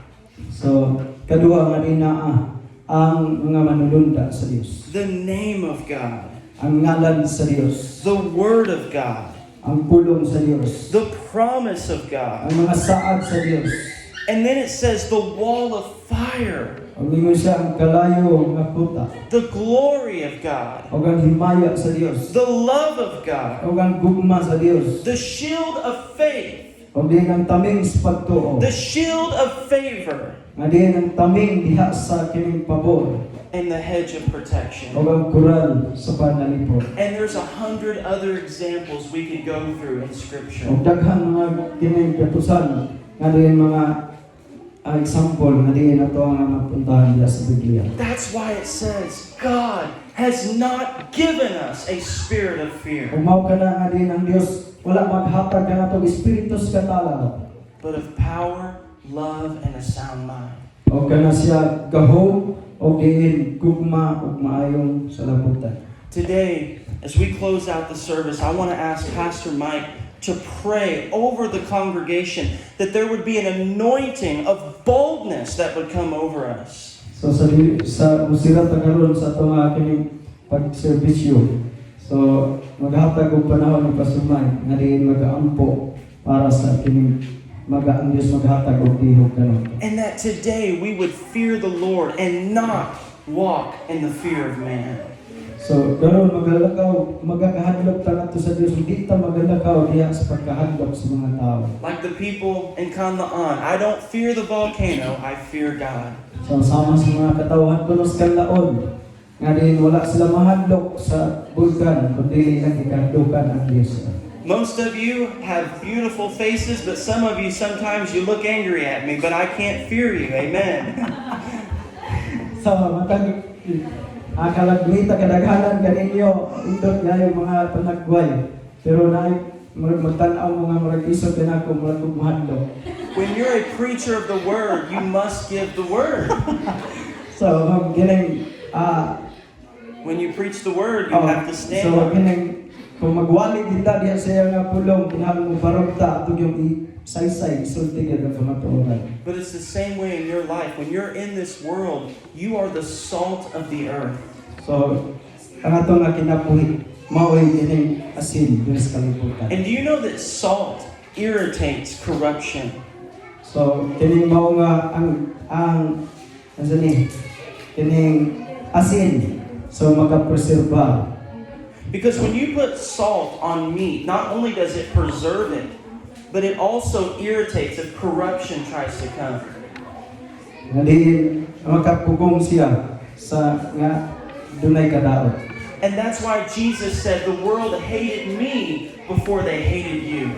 So, kadua nga rin ang mga manulunda sa Dios. The name of God, Ang ngalan sa Dios. the Word of God, Ang pulong sa Dios. the promise of God. Ang mga saad sa Dios. And then it says the wall of fire, Ang ingon siya ang kalayo nga kuta. the glory of God, O ang himaya sa Dios. the love of God, O ang gugma sa Dios. the shield of faith, O di ang taming sa pagtuo. the shield of favor, Nga di ang taming diha sa kining pabor. and the hedge of protection. O ang kural sa panalipod. And there's 100 other examples we could go through in Scripture. O daghang mga kining katusan nga di mga example nga di na to ang mapuntahan diya sa Biblia. That's why it says God has not given us a spirit of fear, Kung mao ka na nga din ang Dios, wala maghatag ka na itong Espiritu sa katalaw. but of power, love, and a sound mind. O ka na siya gahom, o diin gugma, o maayong salaputan. Today, as we close out the service, I want to ask Pastor Mike to pray over the congregation that there would be an anointing of boldness that would come over us. So sa musirat na karon sa itong aking pagservisyo, so maghatag og panahon ng pasumay nga diin mag-aampo para sa kining ang Diyos maghatag og tihog kanon. And that today we would fear the Lord and not walk in the fear of man. So karon magakahadlok ta nato sa Dios, hindi ta magalakaw diha sa pagkahadlok sa mga tao. Like the people in Kanlaan, I don't fear the volcano, I fear God. So sama sa mga katawhan kuno sa kanlaon nga din wala sila mahadlok sa bulkan kundi lang ikahadlokan ang Dios. Most of you have beautiful faces, but some of you sometimes you look angry at me, but I can't fear you. Amen. So matag kalagmita kadaghanan kaninyo indot nga yung mga panagway. Pero na magtanaw mga marag isot din ako marag mahadlok. When you're a preacher of the word, you must give the word. So gining When you preach the word, you have to stand so on it. gining kung magwali kita diya sa nga pulong kinahanglan mo barugta atong yung saysay sulti gyud ang kamatuoran. But it's the same way in your life. When you're in this world, you are the salt of the earth. So ang atong nga kinabuhi mao'y gining asin diri sa kalibutan. And do you know that salt irritates corruption? So kining mao nga ang ano ni kining asin so makapreserba. Because when you put salt on meat, not only does it preserve it, but it also irritates if corruption tries to come. Nga makapugong siya sa nga dunay kadaot. And that's why Jesus said, the world hated me before they hated you.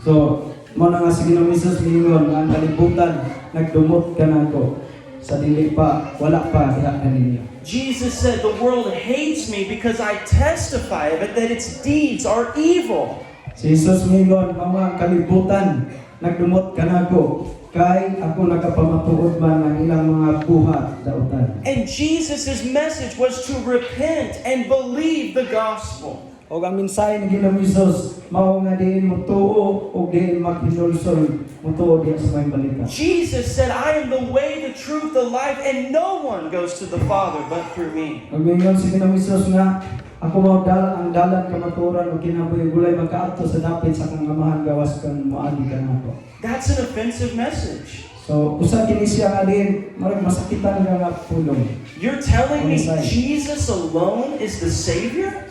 So mo na nga si Ginoong Hesus mingon nga ang kalibutan nagdumot kanako sa dili pa wala pa diha kaninyo. Jesus said, the world hates me because I testify of it that its deeds are evil. Si Jesus mingon mga kalibutan nagdumot kanako kay ako nakapamatuod man ang ilang mga buhat daotan. And Jesus' message was to repent and believe the gospel. O ang mensahe ni Ginoong Hesus mao nga diin motuo o diin maghinulsol motuo diha sa may balita. Jesus said, I am the way, the truth, the life, and no one goes to the Father but through me. Ang mingon si Ginoong Hesus nga ako mao ang dalan kamatuoran ug kinabuhi bulay magkaadto sa dapit sa kang amahan gawas kang moagi kanako. That's an offensive message. So usa kini siya nga diin marag masakitan nga pulong. You're telling me Inside. Jesus alone is the Savior?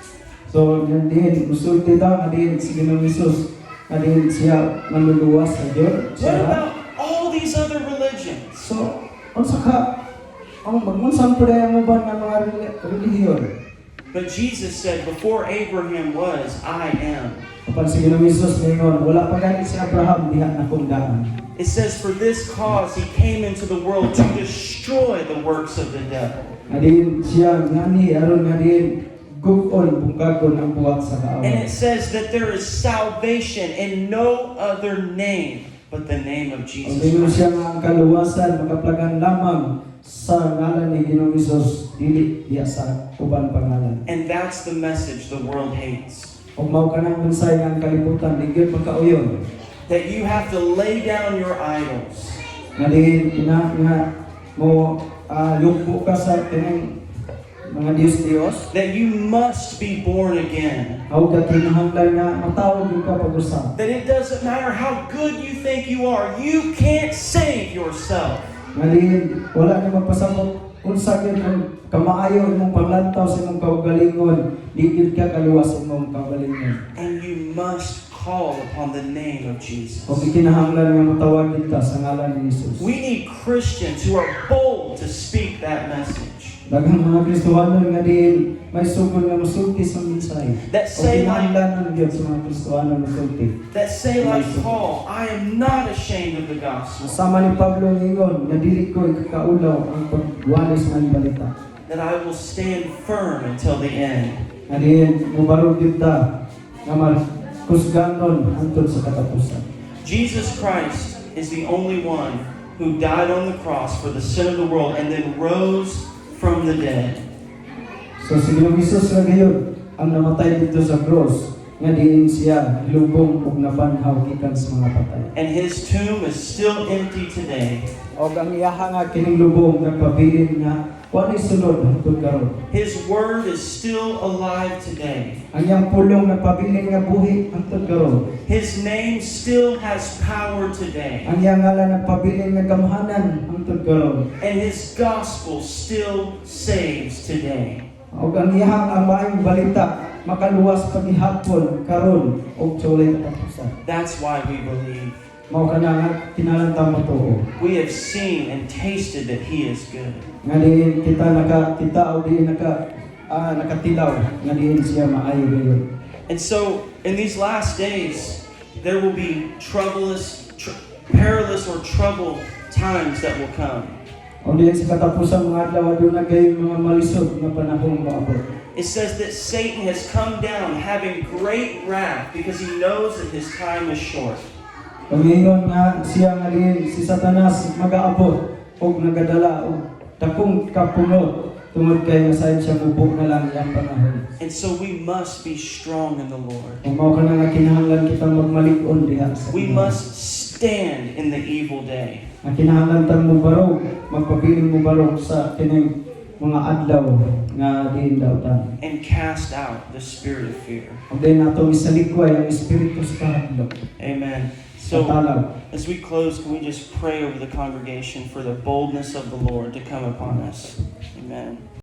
So yan din musulti ta nga diin si Ginoong Hesus nga diin siya manluluwas sa Dios. What about all these other religions? So unsa ka ang magunsan pud ay mo ba nga mga relihiyon? But Jesus said, before Abraham was, I am. Kapag si Ginoong Hesus ngayon, wala pa ganit si Abraham diha na kundaan. It says, for this cause he came into the world to destroy the works of the devil. Adin siya ngani aron ngadin gukon bungkagon ang buhat sa And it kaawan. says that there is salvation in no other name but the name of Ang Jesus Ginoo siya Christ. nga ang kaluwasan makaplagan lamang sa ngalan ni Ginoong Hesus dili diya sa uban pangalan. And that's the message the world hates. Ug mao kanang mensahe nga ang kalibutan digid magkauyon. That you have to lay down your idols. Ngadin nga mo lumpo ka sa tinang mga Diyos. That you must be born again. Aw ka kinahanglan nga matawag yung kapag-usap. That it doesn't matter how good you think you are, you can't save yourself. Ngadin wala na magpasabot kung sa ang kamaayo imong paglantaw sa imong kaugalingon, digid ka kaluwas sa imong kaugalingon. And you must call upon the name of Jesus. Kung kinahanglan nga matawagin ka sa ngalan ni Jesus. We need Christians who are bold to speak that message. Daghang mga Kristohanon nga diin may sugod nga mosulti sa mensahe. That O say like, kinahanglan gyud sa mga Kristohanon mosulti. that say like Paul, I am not ashamed of the gospel. Sama ni Pablo ingon nga dili ko ikakaulaw ang pagwalis ng balita. That I will stand firm until the end. Nga diin mubarog gyud ta nga kusganon hangtod sa katapusan. Jesus Christ is the only one who died on the cross for the sin of the world and then rose from the dead. So si Ginoong Hesus nga gayon ang namatay dito sa cross nga diin siya lubong ug nabanhaw gikan sa mga patay. And his tomb is still empty today. O ang iyaha nga kining lubong nagpabilin nga kuanay sulod hangtod karon. His word is still alive today. Ang iyang pulong nagpabilin nga buhi hangtod karon. His name still has power today. Ang iyang ngalan nagpabilin nga gamhanan hangtod karon. And his gospel still saves today. O ang iyang ang maayong balita makaluwas pagihapon karon og sa walay katapusan. That's why we believe. Mao kana nga kinahanglan mo tuo. We have seen and tasted that he is good. Nga diin kita o diin nakatilaw nga diin siya maayo gayon. And so, in these last days, there will be perilous or troubled times that will come. O diin sa katapusan mga adlaw aduna kay mga malisod nga panahon moabot. It says that Satan has come down having great wrath because he knows that his time is short. Pag-ingon nga siya nga diin si Satanas magaabot og nagadala og dakong kapuno tungod kay masayon siya mubok na lang yang panahon. And so we must be strong in the Lord. Kung mao kana nga kinahanglan kita magmalig-on diha sa We Ginoo. must stand in the evil day. Ang kinahanglan tang mubarog, magpabiling mubarog sa kining mga adlaw nga diin dautan. And cast out the spirit of fear. Og din nato isalikway ang espiritu sa kahadlok. Amen. So, Katalaw. as we close, can we just pray over the congregation for the boldness of the Lord to come upon us? Amen.